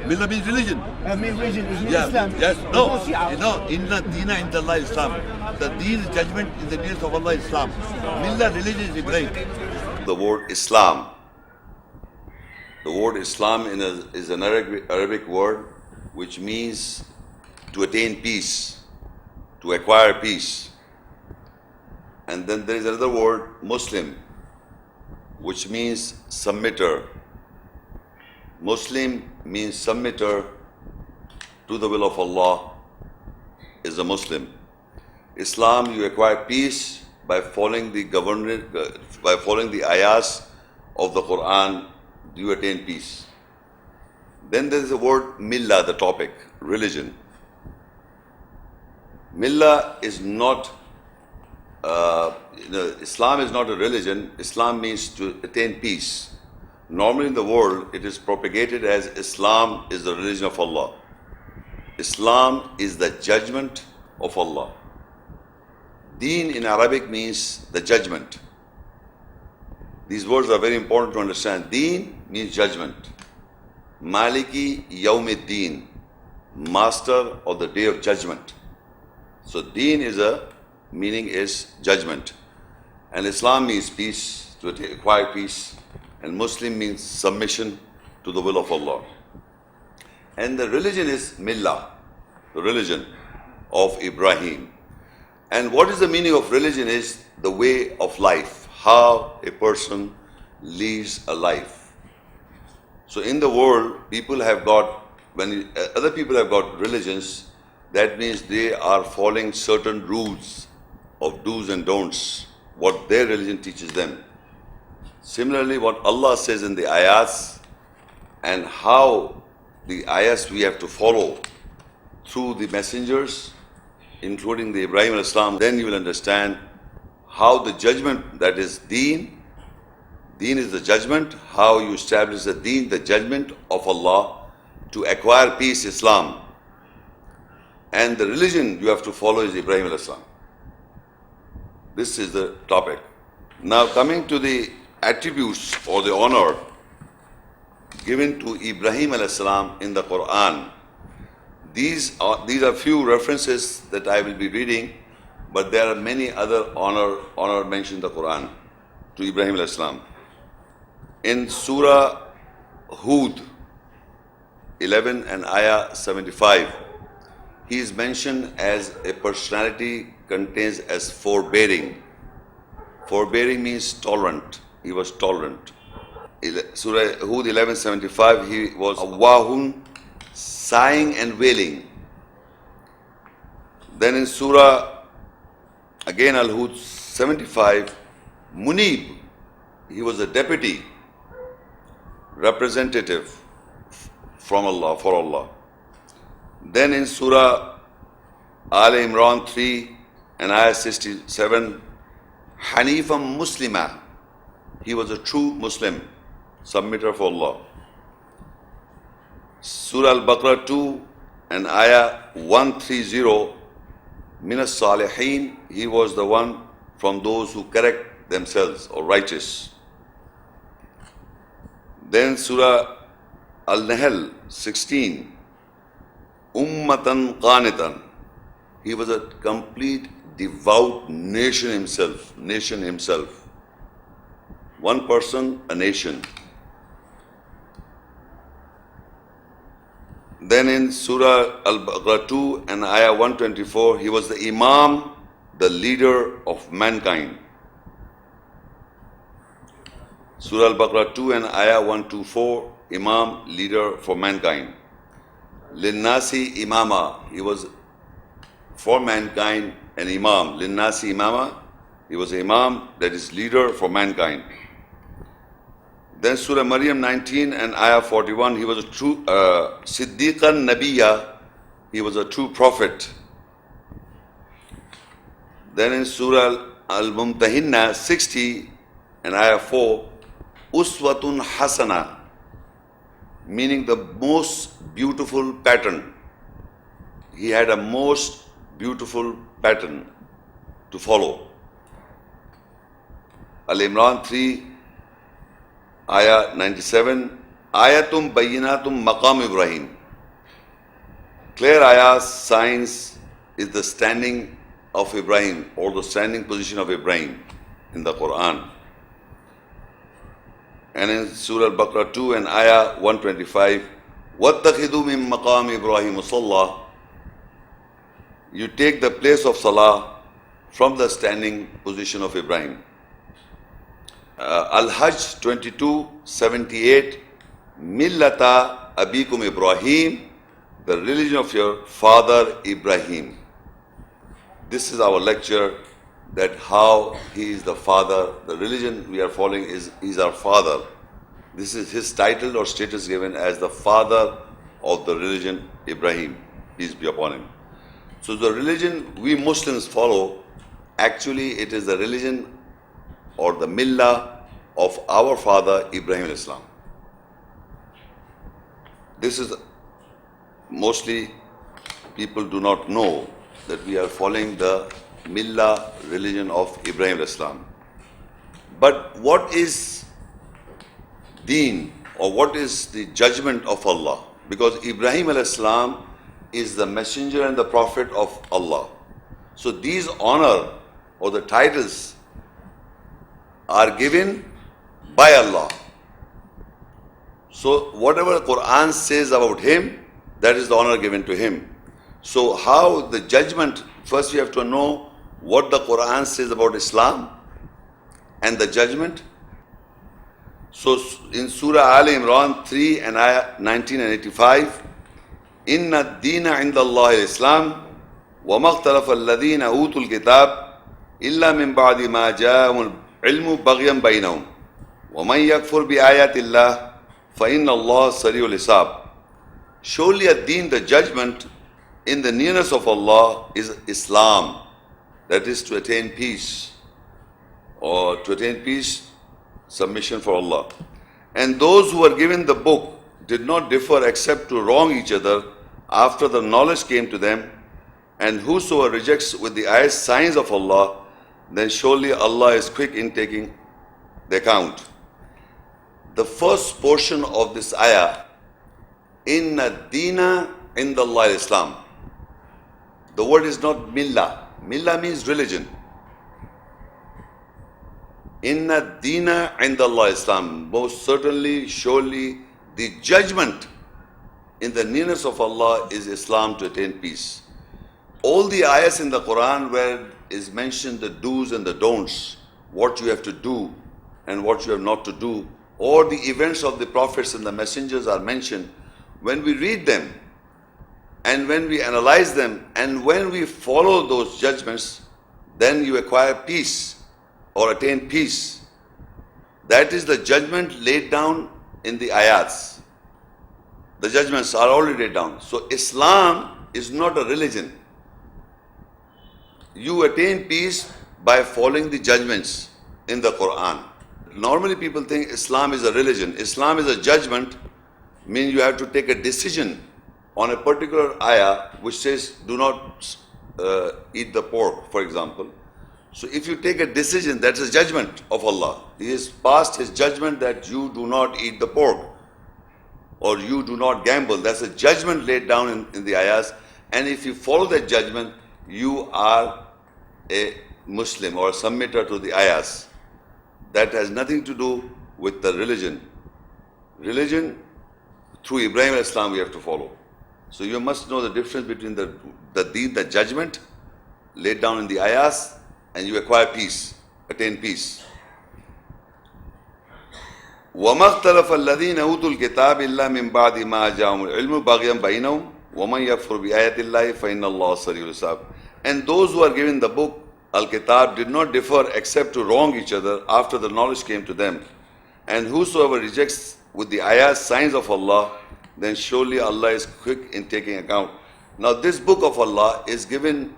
Millah means religion. Mean religion is Yeah, Islam. yes, no, Shia. no, inna deena inda Allah Islam. The deen is judgment in the nearest of Allah Islam. Millah religion is Ibrahim. The word Islam. The word Islam is an Arabic word which means to attain peace, to acquire peace. And then there is another word, Muslim, which means submitter. Muslim means submitter to the will of Allah is a Muslim. Islam, you acquire peace by following the ayahs of the Quran, you attain peace. Then there is the word millah, the topic, religion. Millah is not, Islam is not a religion. Islam means to attain peace. Normally in the world, it is propagated as Islam is the religion of Allah. Islam is the judgment of Allah. Deen in Arabic means the judgment. These words are very important to understand. Deen means judgment. Maliki Yawmiddin, master of the day of judgment. So Deen meaning is judgment. And Islam means peace, to acquire peace. And Muslim means submission to the will of Allah. And the religion is Millah, the religion of Ibrahim. And what is the meaning of religion is the way of life, how a person lives a life. So in the world, people have got, when other people have got religions, that means they are following certain rules of do's and don'ts, what their religion teaches them. Similarly, what Allah says in the ayahs and how the ayahs we have to follow through the messengers, including the Ibrahim al-Islam, then you will understand how the judgment, that is Deen. Deen is the judgment, how you establish the Deen, the judgment of Allah to acquire peace, Islam. And the religion you have to follow is Ibrahim al-Islam. This is the topic. Now coming to the attributes or the honor given to Ibrahim al-Islam in the Quran. These are few references that I will be reading, but there are many other honor mentioned in the Quran to Ibrahim al-Islam. In Surah Hud 11 and Ayah 75, he is mentioned as a personality contains as forbearing. Forbearing means tolerant. He was tolerant. Surah Hud 11:75, he was awahun, sighing and wailing. Then in Surah, again Al-Hud 75, Munib, he was a deputy, representative from Allah, for Allah. Then in Surah Al Imran 3 and Ayah 67, Hanifam Muslima, he was a true Muslim, submitter for Allah. Surah Al-Baqarah 2 and Ayah 130, Minas Salihin, he was the one from those who correct themselves or righteous. Then Surah Al-Nahl 16, Ummatan Qanitan, he was a complete devout nation himself. One person, a nation. Then in Surah Al-Baqarah 2 and Ayah 124, he was the Imam, the leader of mankind. Surah Al-Baqarah 2 and Ayah 124, Imam, leader for mankind. Linnasi Imama, he was for mankind an Imam. Linnasi Imama, he was Imam, that is leader for mankind. Then Surah Maryam 19 and Ayah 41, he was a true Siddiqan Nabiya, he was a true prophet. Then in Surah Al-Mumtahinna 60 and Ayah 4, Uswatun Hasana, meaning the most beautiful pattern. He had a most beautiful pattern to follow. Al-Imran 3, Ayah 97, Ayatum Bayyinatum Maqam Ibrahim. Clear ayahs, signs is the standing of Ibrahim or the standing position of Ibrahim in the Quran. And in Surah Al-Baqarah 2 and Ayah 125, وَاتَّخِذُوا مِن مَقَامِ إِبْرَاهِيمَ صَلَّى. You take the place of Salah from the standing position of Ibrahim. Al-Hajj 22:78, Millata Abikum Ibrahim, the religion of your father Ibrahim. This is our lecture, that how he is the father, the religion we are following is our father. This is his title or status given as the father of the religion Ibrahim, peace be upon him. So the religion we Muslims follow, actually it is the religion or the millah of our father Ibrahim Islam. This is mostly people do not know that we are following the millah religion of Ibrahim Islam. But what is Deen, or what is the judgment of Allah? Because Ibrahim Islam is the messenger and the prophet of Allah. So these honor or the titles are given by Allah. So whatever the Quran says about him, that is the honor given to him. So how the judgment, first we have to know what the Quran says about Islam and the judgment. So in Surah Al Imran 3 and Ayah 19 and 85, Inna ad-deena inda Allah al-Islam wa makhtalafa alladhina utul kitab illa min ba'di ma ja'ahum al-ilmu baghyan baynahum wa man yakfur bi ayati Allah fa inna Allah sari'ul hisab. Surely ad-deen, the judgment in the nearness of Allah, is Islam, that is to attain peace, or to attain peace, submission for Allah. And those who were given the book did not differ except to wrong each other after the knowledge came to them. And whosoever rejects with the eyes signs of Allah, then surely Allah is quick in taking the account. The first portion of this ayah, Inna Deena inda Allah Islam. The word is not millah. Millah means religion. Inna Deena inda Allah Islam. Most certainly, surely, the judgment in the nearness of Allah is Islam, to attain peace. All the ayahs in the Quran where is mentioned the do's and the don'ts, what you have to do and what you have not to do, or the events of the prophets and the messengers are mentioned. When we read them and when we analyze them and when we follow those judgments, then you acquire peace or attain peace. That is the judgment laid down in the ayats. The judgments are already laid down. So Islam is not a religion. You attain peace by following the judgments in the Quran. Normally people think Islam is a religion. Islam is a judgment, means you have to take a decision on a particular ayah which says do not eat the pork, for example. So if you take a decision, that's a judgment of Allah. He has passed his judgment that you do not eat the pork or you do not gamble. That's a judgment laid down in the ayahs. And if you follow that judgment, you are a Muslim or a submitter to the ayahs. That has nothing to do with the religion. Religion, through Ibrahim Islam, we have to follow. So you must know the difference between the deen, the judgment laid down in the ayahs, and you acquire peace, attain peace. وَمَا اخْتَلَفَ الَّذِينَ أُوتُوا الْكِتَابَ إِلَّا مِن بَعْدِ مَا جَاءَهُمُ الْعِلْمُ بَغْيًا بَيْنَهُمْ وَمَن يَكْفُرْ بِآيَاتِ اللَّهِ فَإِنَّ اللَّهَ سَرِيعُ الْحِسَابِ. And those who are given the book, Al-Kitab, did not differ except to wrong each other after the knowledge came to them. And whosoever rejects with the ayahs signs of Allah, then surely Allah is quick in taking account. Now this book of Allah is given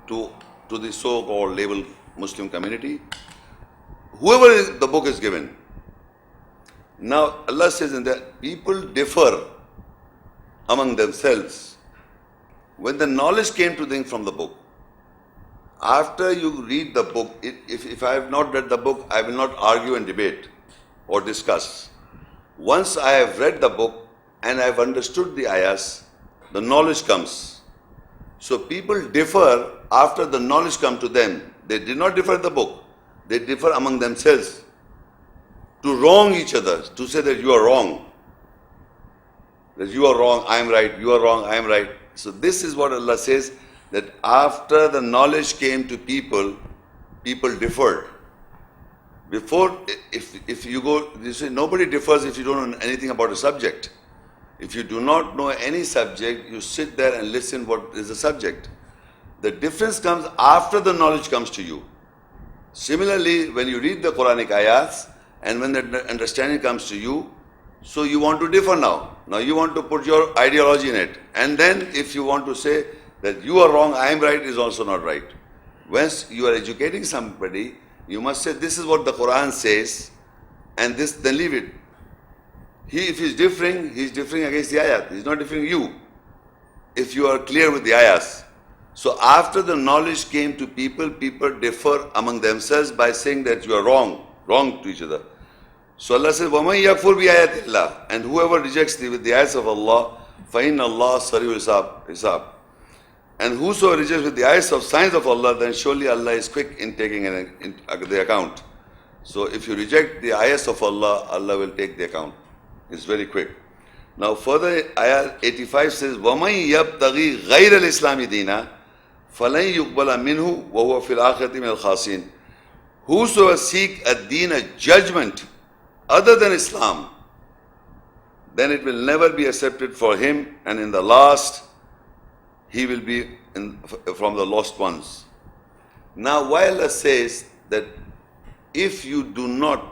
to the so-called labeled Muslim community. Whoever the book is given. Now Allah says in that people differ among themselves. When the knowledge came to them from the book, after you read the book, if I have not read the book, I will not argue and debate or discuss. Once I have read the book and I have understood the ayahs, the knowledge comes. So people differ after the knowledge comes to them. They did not differ in the book. They differ among themselves to wrong each other, to say that you are wrong. That you are wrong, I am right, you are wrong, I am right. So this is what Allah says, that after the knowledge came to people, people differed. Before, if you go, you say nobody differs if you don't know anything about a subject. If you do not know any subject, you sit there and listen what is the subject. The difference comes after the knowledge comes to you. Similarly, when you read the Quranic ayats and when the understanding comes to you, so you want to differ now. Now you want to put your ideology in it. And then if you want to say that you are wrong, I am right, is also not right. Once you are educating somebody, you must say this is what the Quran says, and this, then leave it. If he is differing against the ayat. He is not differing you. If you are clear with the ayahs. So after the knowledge came to people, people differ among themselves by saying that you are wrong to each other. So Allah says, وَمَنْ يَكْفُرْ بِآيَاتِ اللَّهِ, and whoever rejects with the ayats of Allah, فَإِنَّ اللَّهَ سَرِيعُ الْحِسَابِ, and whosoever rejects with the ayats of signs of Allah, then surely Allah is quick in taking the account. So if you reject the ayats of Allah, Allah will take the account. It's very quick. Now further, ayah 85 says, وَمَنْ يَبْتَغِي غَيْرَ الْإِسْلَامِ دِينًا فَلَنْ يُقْبَلَ مِنْهُ وَهُوَ فِي الْآخِرَةِ مِنَ الْخَاسِرِينَ. Whosoever seek a deen, a judgment other than Islam, then it will never be accepted for him, and in the last, he will be from the lost ones. Now, while Allah says that if you do not,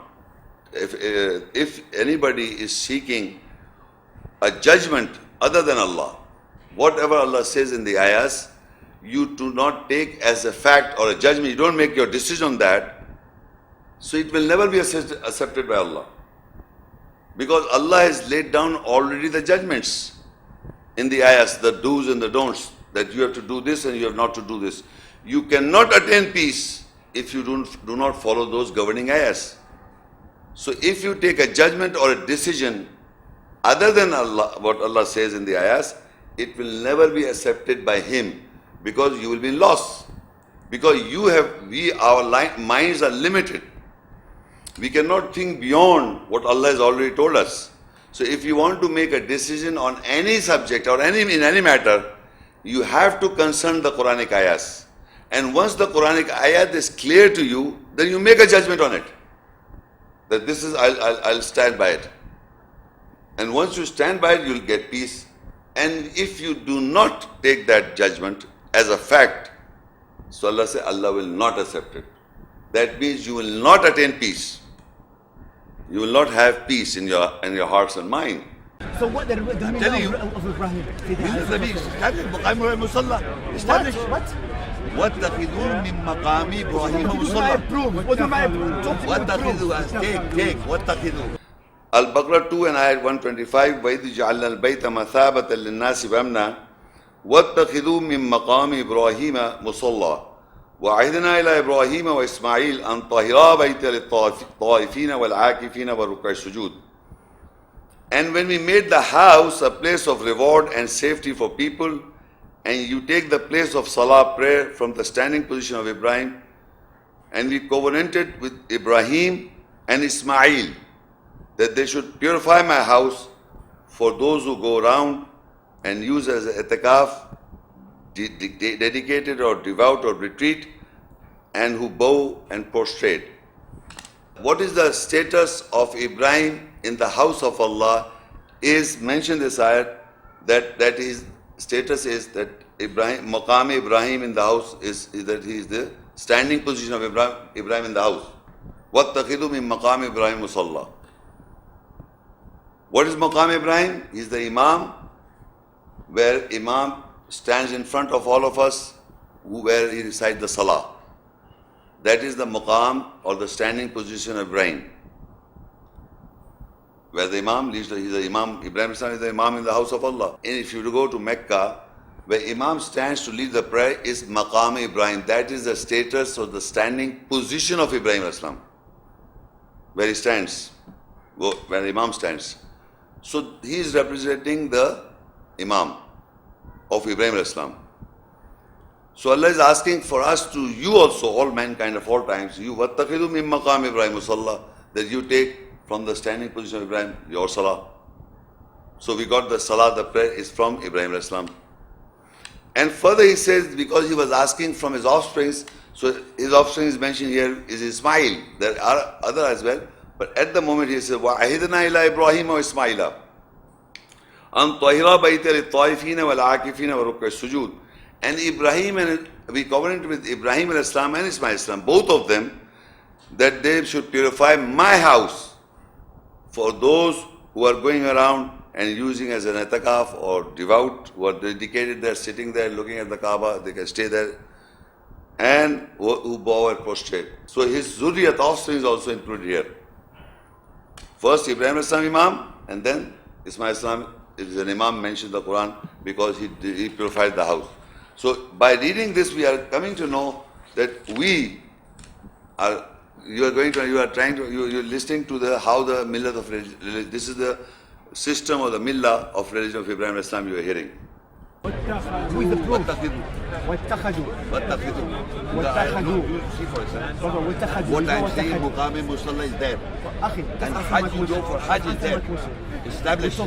if anybody is seeking a judgment other than Allah, whatever Allah says in the ayahs, you do not take as a fact or a judgment, you don't make your decision on that, so it will never be accepted by Allah. Because Allah has laid down already the judgments in the ayahs, the do's and the don'ts, that you have to do this and you have not to do this. You cannot attain peace if you do not follow those governing ayahs. So if you take a judgment or a decision other than Allah, what Allah says in the ayahs, it will never be accepted by Him, because you will be lost. Because our minds are limited. We cannot think beyond what Allah has already told us. So if you want to make a decision on any subject or in any matter, you have to consult the Quranic ayahs. And once the Quranic ayat is clear to you, then you make a judgment on it. That this is, I'll stand by it. And once you stand by it, you'll get peace. And if you do not take that judgment as a fact, so Allah says Allah will not accept it. That means you will not attain peace. You will not have peace in your hearts and mind. So what the Telling you. of Ibrahim? Establish مقام مصلى. Establish. What? واتخذوا من مقام إبراهيم What do I مصلى. prove? What do I prove? واتخذوا take واتخذوا. Al-Baqarah 2 and ayat 125, وَإِذْ جَعَلْنَا الْبَيْتَ مَثَابَةً لِلنَّاسِ وَأَمْنًا وَاتَّخِذُوا مِن مَّقَامِ إِبْرَاهِيمَ مُصَلًّى وَعَهِدْنَا إِلَى إِبْرَاهِيمَ وَإِسْمَاعِيلَ أَن طَهِرَا بَيْتِيَ لِلطَّائِفِينَ وَالْعَاكِفِينَ وَالرُّكَّعِ السُّجُودِ. And when we made the house a place of reward and safety for people, and you take the place of salah, prayer, from the standing position of Ibrahim, and we covenanted with Ibrahim and Ismail that they should purify my house for those who go around and use as itikaf, dedicated or devout or retreat, and who bow and prostrate. What is the status of Ibrahim in the house of Allah is mentioned this ayat, that his status is that Ibrahim, Maqam Ibrahim in the house is that he is the standing position of Ibrahim in the house. وَاتَّخِذُوا مِن مَقَامِ إِبْرَاهِيمَ مُصَلًّى. What is Maqam Ibrahim? He is the Imam, where Imam stands in front of all of us, where he recites the Salah. That is the Maqam or the standing position of Ibrahim. Where the Imam leads, he is the Imam, Ibrahim is the Imam in the house of Allah. And if you go to Mecca, where Imam stands to lead the prayer is Maqam Ibrahim. That is the status or the standing position of Ibrahim Islam, where he stands. where Imam stands. So he is representing the Imam of Ibrahim Islam. So Allah is asking for us to, you also, all mankind of all times, you وَاتَّخِذُوا مِن مَقَامِ إِبْرَاهِيمَ صَلَّى, that you take from the standing position of Ibrahim your salah. So we got the salah, the prayer is from Ibrahim Islam. And further he says, because he was asking from his offspring, so his offspring is mentioned here is Ismail. There are other as well, but at the moment he says, وَعَهِدْنَا إِلَىٰ إِبْرَاهِيمَ وَإِسْمَاعِيلَ أَن طَهِرَا بَيْتَ لِلطَّائِفِينَ وَالْعَاكِفِينَ وَرُكَّعِ السُّجُودِ. And Ibrahim, and we covenanted with Ibrahim al-Islam and Ismail al-Islam, both of them, that they should purify my house for those who are going around and using as an etikaf or devout, who are dedicated there, sitting there, looking at the Kaaba, they can stay there, and who bow and prostrate. So his zuriyat, offspring, is also included here. First Ibrahim al-Islam Imam, and then Ismail al-Islam is an Imam mentioned in the Quran because he purified the house. So by reading this, we are coming to know that you're listening to how the millah of religion, this is the system or the millah of religion of Ibrahim Islam you are hearing. Who is the proof? واتخذوا. You see for example, what I'm saying, Muqam Musalla is there. أخي And Hajj, you go for Hajj is there. Established.